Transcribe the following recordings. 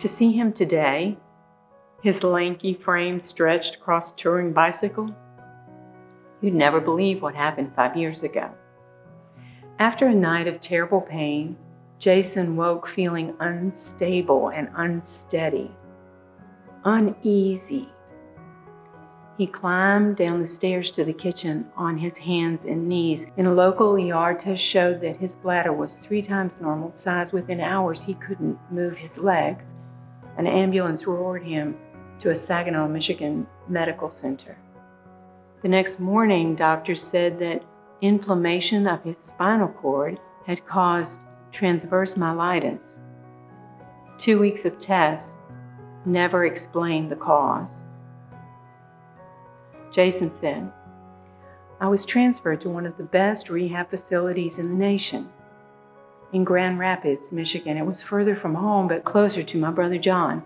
To see him today, his lanky frame stretched across a touring bicycle, you'd never believe what happened 5 years ago. After a night of terrible pain, Jason woke feeling unstable and unsteady, uneasy. He climbed down the stairs to the kitchen on his hands and knees. In a local ER test showed that his bladder was 3 times normal size. Within hours, he couldn't move his legs. An ambulance roared him to a Saginaw, Michigan medical center. The next morning, doctors said that inflammation of his spinal cord had caused transverse myelitis. 2 weeks of tests never explained the cause. Jason said, "I was transferred to one of the best rehab facilities in the nation. In Grand Rapids, Michigan. It was further from home, but closer to my brother John.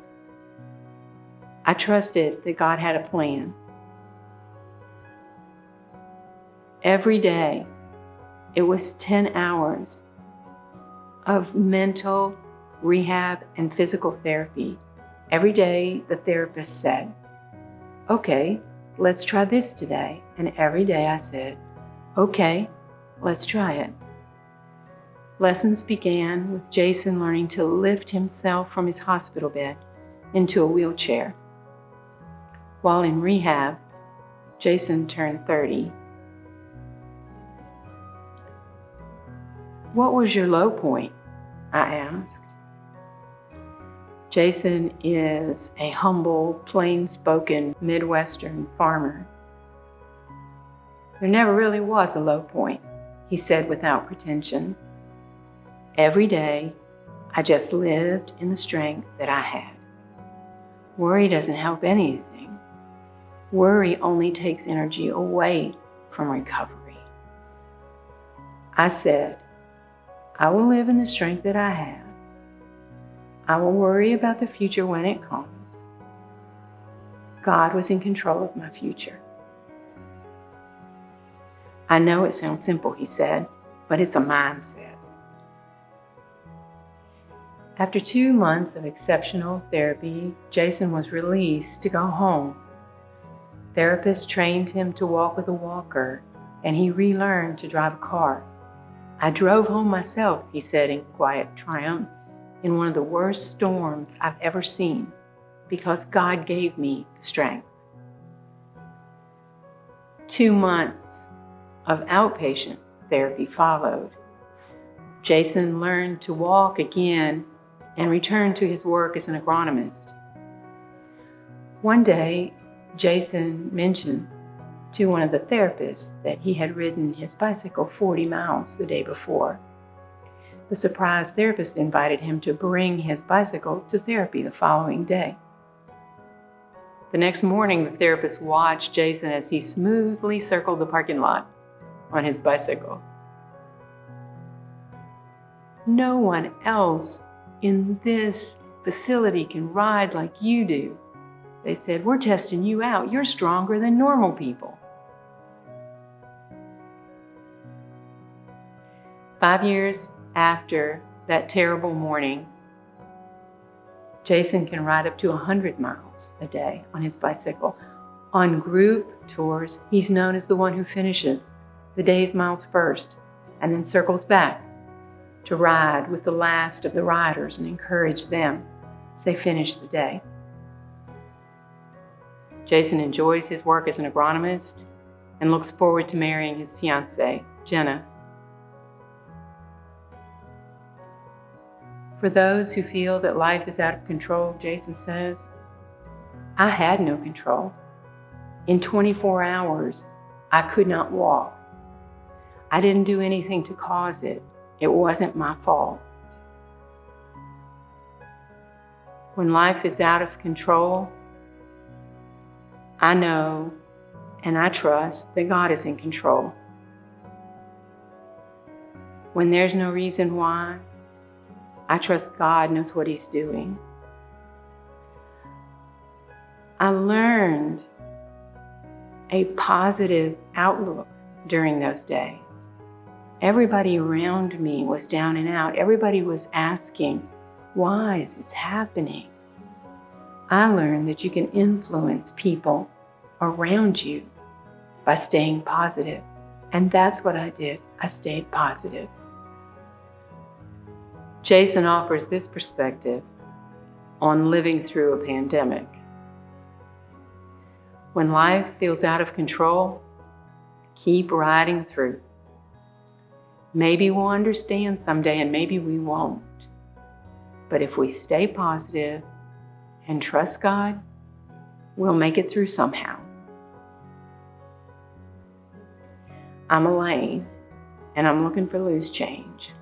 I trusted that God had a plan. Every day, it was 10 hours of mental rehab and physical therapy. Every day, the therapist said, 'Okay, let's try this today.' And every day I said, 'Okay, let's try it.' Lessons began with Jason learning to lift himself from his hospital bed into a wheelchair. While in rehab, Jason turned 30. "What was your low point?" I asked. Jason is a humble, plain-spoken Midwestern farmer. "There never really was a low point," he said without pretension. "Every day, I just lived in the strength that I had. Worry doesn't help anything. Worry only takes energy away from recovery." I said, "I will live in the strength that I have. I will worry about the future when it comes." God was in control of my future. "I know it sounds simple," he said, "but it's a mindset." After 2 months of exceptional therapy, Jason was released to go home. Therapists trained him to walk with a walker, and he relearned to drive a car. "I drove home myself," he said in quiet triumph, "in one of the worst storms I've ever seen, because God gave me the strength." 2 months of outpatient therapy followed. Jason learned to walk again and returned to his work as an agronomist. One day, Jason mentioned to one of the therapists that he had ridden his bicycle 40 miles the day before. The surprised therapist invited him to bring his bicycle to therapy the following day. The next morning, the therapist watched Jason as he smoothly circled the parking lot on his bicycle. "No one else in this facility can ride like you do," they said. "We're testing you out. You're stronger than normal people." 5 years after that terrible morning, Jason can ride up to 100 miles a day on his bicycle. On group tours, he's known as the one who finishes the day's miles first and then circles back to ride with the last of the riders and encourage them as they finish the day. Jason enjoys his work as an agronomist and looks forward to marrying his fiancée, Jenna. For those who feel that life is out of control, Jason says, "I had no control. In 24 hours, I could not walk. I didn't do anything to cause it. It wasn't my fault." When life is out of control, I know and I trust that God is in control. When there's no reason why, I trust God knows what He's doing. I learned a positive outlook during those days. Everybody around me was down and out. Everybody was asking, "Why is this happening?" I learned that you can influence people around you by staying positive. And that's what I did. I stayed positive. Jason offers this perspective on living through a pandemic. When life feels out of control, keep riding through. Maybe we'll understand someday and maybe we won't. But if we stay positive and trust God, we'll make it through somehow. I'm Elaine, and I'm looking for loose change.